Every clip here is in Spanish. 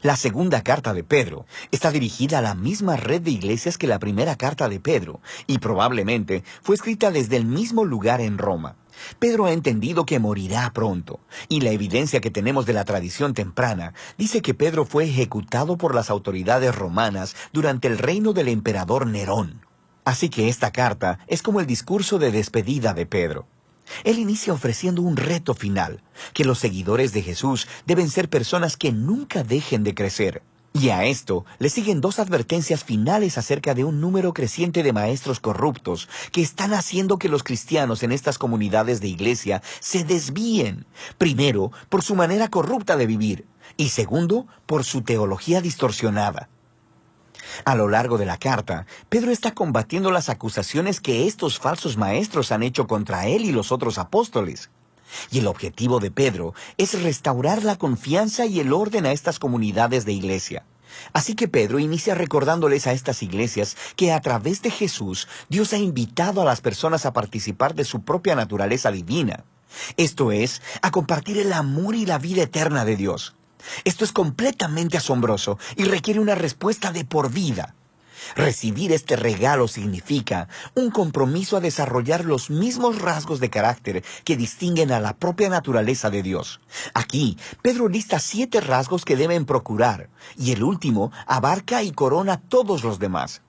La segunda carta de Pedro está dirigida a la misma red de iglesias que la primera carta de Pedro, y probablemente fue escrita desde el mismo lugar en Roma. Pedro ha entendido que morirá pronto, y la evidencia que tenemos de la tradición temprana dice que Pedro fue ejecutado por las autoridades romanas durante el reino del emperador Nerón. Así que esta carta es como el discurso de despedida de Pedro. Él inicia ofreciendo un reto final, que los seguidores de Jesús deben ser personas que nunca dejen de crecer. Y a esto le siguen dos advertencias finales acerca de un número creciente de maestros corruptos que están haciendo que los cristianos en estas comunidades de iglesia se desvíen. Primero, por su manera corrupta de vivir, y segundo, por su teología distorsionada. A lo largo de la carta, Pedro está combatiendo las acusaciones que estos falsos maestros han hecho contra él y los otros apóstoles. Y el objetivo de Pedro es restaurar la confianza y el orden a estas comunidades de iglesia. Así que Pedro inicia recordándoles a estas iglesias que a través de Jesús, Dios ha invitado a las personas a participar de su propia naturaleza divina. Esto es, a compartir el amor y la vida eterna de Dios. Esto es completamente asombroso y requiere una respuesta de por vida. Recibir este regalo significa un compromiso a desarrollar los mismos rasgos de carácter que distinguen a la propia naturaleza de Dios. Aquí, Pedro lista 7 rasgos que deben procurar, y el último abarca y corona todos los demás.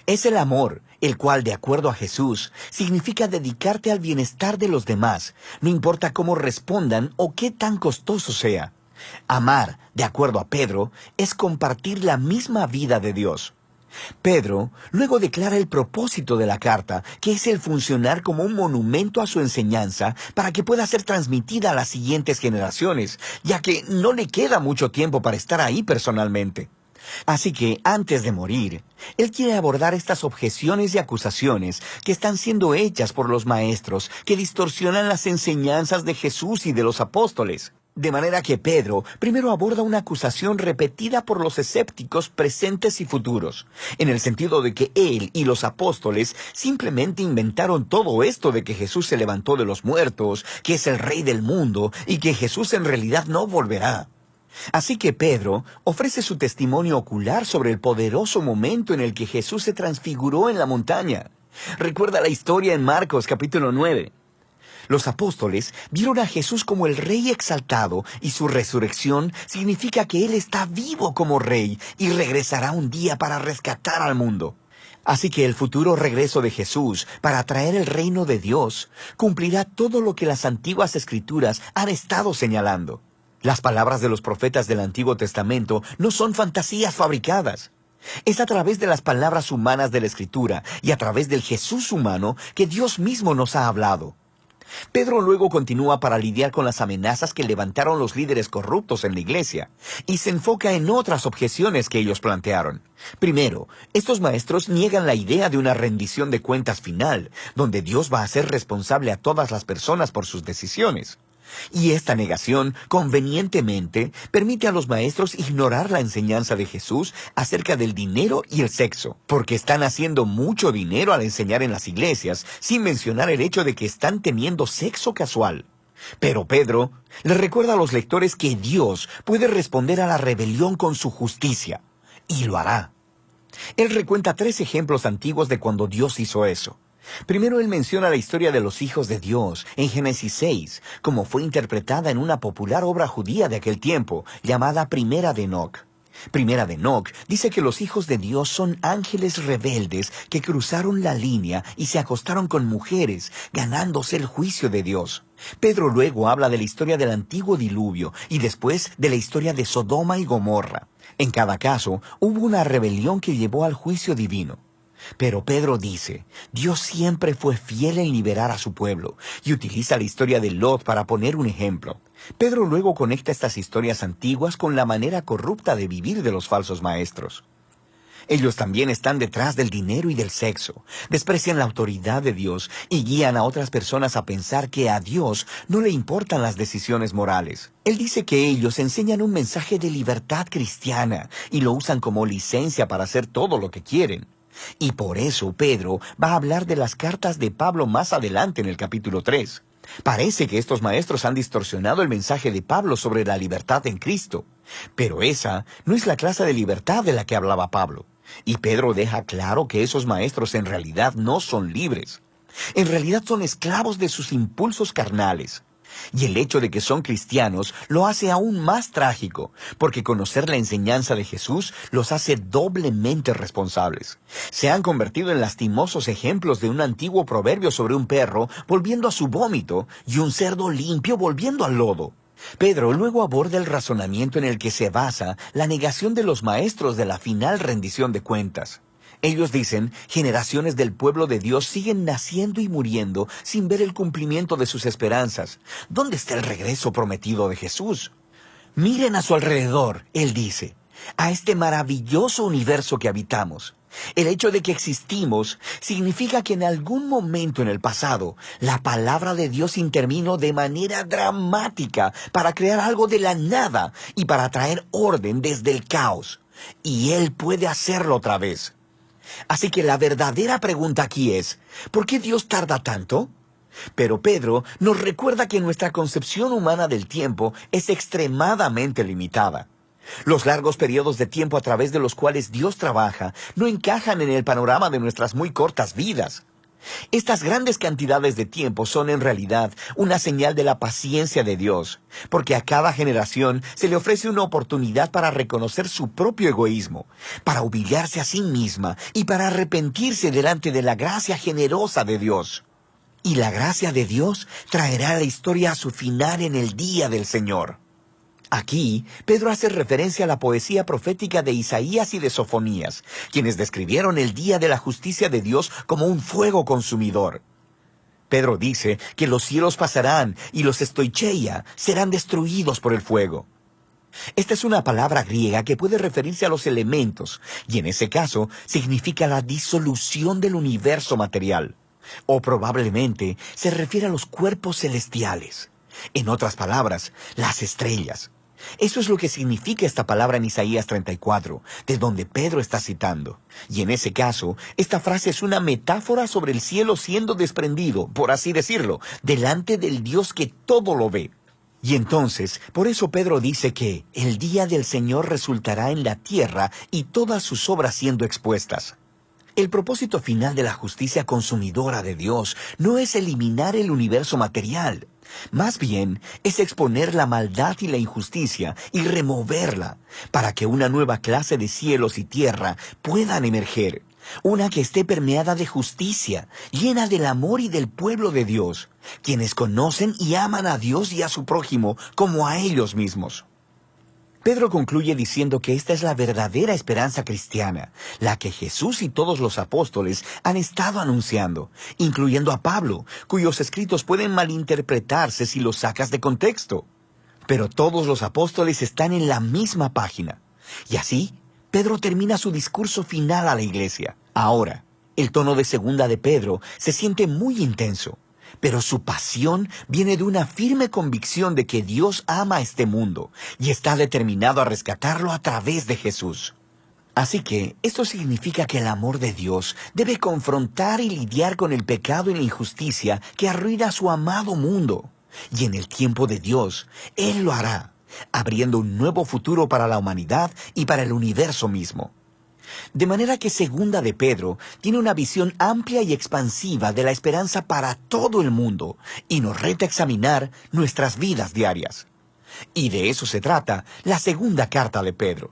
Es el amor, el cual, de acuerdo a Jesús, significa dedicarte al bienestar de los demás, no importa cómo respondan o qué tan costoso sea. Amar, de acuerdo a Pedro, es compartir la misma vida de Dios. Pedro luego declara el propósito de la carta, que es el funcionar como un monumento a su enseñanza para que pueda ser transmitida a las siguientes generaciones, ya que no le queda mucho tiempo para estar ahí personalmente. Así que, antes de morir, él quiere abordar estas objeciones y acusaciones que están siendo hechas por los maestros que distorsionan las enseñanzas de Jesús y de los apóstoles. De manera que Pedro primero aborda una acusación repetida por los escépticos presentes y futuros, en el sentido de que él y los apóstoles simplemente inventaron todo esto de que Jesús se levantó de los muertos, que es el Rey del mundo y que Jesús en realidad no volverá. Así que Pedro ofrece su testimonio ocular sobre el poderoso momento en el que Jesús se transfiguró en la montaña. Recuerda la historia en Marcos capítulo 9. Los apóstoles vieron a Jesús como el Rey exaltado y su resurrección significa que Él está vivo como Rey y regresará un día para rescatar al mundo. Así que el futuro regreso de Jesús para traer el reino de Dios cumplirá todo lo que las antiguas escrituras han estado señalando. Las palabras de los profetas del Antiguo Testamento no son fantasías fabricadas. Es a través de las palabras humanas de la Escritura y a través del Jesús humano que Dios mismo nos ha hablado. Pedro luego continúa para lidiar con las amenazas que levantaron los líderes corruptos en la iglesia, y se enfoca en otras objeciones que ellos plantearon. Primero, estos maestros niegan la idea de una rendición de cuentas final, donde Dios va a ser responsable a todas las personas por sus decisiones. Y esta negación, convenientemente, permite a los maestros ignorar la enseñanza de Jesús acerca del dinero y el sexo, porque están haciendo mucho dinero al enseñar en las iglesias, sin mencionar el hecho de que están teniendo sexo casual. Pero Pedro le recuerda a los lectores que Dios puede responder a la rebelión con su justicia, y lo hará. Él recuenta 3 ejemplos antiguos de cuando Dios hizo eso. Primero él menciona la historia de los hijos de Dios en Génesis 6, como fue interpretada en una popular obra judía de aquel tiempo, llamada Primera de Enoc. Primera de Enoc dice que los hijos de Dios son ángeles rebeldes que cruzaron la línea y se acostaron con mujeres, ganándose el juicio de Dios. Pedro luego habla de la historia del antiguo diluvio y después de la historia de Sodoma y Gomorra. En cada caso, hubo una rebelión que llevó al juicio divino. Pero Pedro dice, Dios siempre fue fiel en liberar a su pueblo, y utiliza la historia de Lot para poner un ejemplo. Pedro luego conecta estas historias antiguas con la manera corrupta de vivir de los falsos maestros. Ellos también están detrás del dinero y del sexo, desprecian la autoridad de Dios y guían a otras personas a pensar que a Dios no le importan las decisiones morales. Él dice que ellos enseñan un mensaje de libertad cristiana y lo usan como licencia para hacer todo lo que quieren. Y por eso Pedro va a hablar de las cartas de Pablo más adelante en el capítulo 3. Parece que estos maestros han distorsionado el mensaje de Pablo sobre la libertad en Cristo. Pero esa no es la clase de libertad de la que hablaba Pablo. Y Pedro deja claro que esos maestros en realidad no son libres. En realidad son esclavos de sus impulsos carnales. Y el hecho de que son cristianos lo hace aún más trágico, porque conocer la enseñanza de Jesús los hace doblemente responsables. Se han convertido en lastimosos ejemplos de un antiguo proverbio sobre un perro volviendo a su vómito y un cerdo limpio volviendo al lodo. Pedro luego aborda el razonamiento en el que se basa la negación de los maestros de la final rendición de cuentas. Ellos dicen, generaciones del pueblo de Dios siguen naciendo y muriendo sin ver el cumplimiento de sus esperanzas. ¿Dónde está el regreso prometido de Jesús? Miren a su alrededor, él dice, a este maravilloso universo que habitamos. El hecho de que existimos significa que en algún momento en el pasado, la palabra de Dios intervino de manera dramática para crear algo de la nada y para traer orden desde el caos. Y Él puede hacerlo otra vez. Así que la verdadera pregunta aquí es, ¿por qué Dios tarda tanto? Pero Pedro nos recuerda que nuestra concepción humana del tiempo es extremadamente limitada. Los largos periodos de tiempo a través de los cuales Dios trabaja no encajan en el panorama de nuestras muy cortas vidas. Estas grandes cantidades de tiempo son en realidad una señal de la paciencia de Dios, porque a cada generación se le ofrece una oportunidad para reconocer su propio egoísmo, para humillarse a sí misma y para arrepentirse delante de la gracia generosa de Dios. Y la gracia de Dios traerá la historia a su final en el día del Señor. Aquí, Pedro hace referencia a la poesía profética de Isaías y de Sofonías, quienes describieron el día de la justicia de Dios como un fuego consumidor. Pedro dice que los cielos pasarán y los estoicheia serán destruidos por el fuego. Esta es una palabra griega que puede referirse a los elementos, y en ese caso significa la disolución del universo material. O probablemente se refiere a los cuerpos celestiales. En otras palabras, las estrellas. Eso es lo que significa esta palabra en Isaías 34, de donde Pedro está citando. Y en ese caso, esta frase es una metáfora sobre el cielo siendo desprendido, por así decirlo, delante del Dios que todo lo ve. Y entonces, por eso Pedro dice que el día del Señor resultará en la tierra y todas sus obras siendo expuestas. El propósito final de la justicia consumidora de Dios no es eliminar el universo material. Más bien, es exponer la maldad y la injusticia y removerla para que una nueva clase de cielos y tierra puedan emerger. Una que esté permeada de justicia, llena del amor y del pueblo de Dios, quienes conocen y aman a Dios y a su prójimo como a ellos mismos. Pedro concluye diciendo que esta es la verdadera esperanza cristiana, la que Jesús y todos los apóstoles han estado anunciando, incluyendo a Pablo, cuyos escritos pueden malinterpretarse si los sacas de contexto. Pero todos los apóstoles están en la misma página. Y así, Pedro termina su discurso final a la iglesia. Ahora, el tono de segunda de Pedro se siente muy intenso. Pero su pasión viene de una firme convicción de que Dios ama a este mundo y está determinado a rescatarlo a través de Jesús. Así que esto significa que el amor de Dios debe confrontar y lidiar con el pecado y la injusticia que arruina a su amado mundo. Y en el tiempo de Dios, Él lo hará, abriendo un nuevo futuro para la humanidad y para el universo mismo. De manera que segunda de Pedro tiene una visión amplia y expansiva de la esperanza para todo el mundo y nos reta a examinar nuestras vidas diarias. Y de eso se trata la segunda carta de Pedro.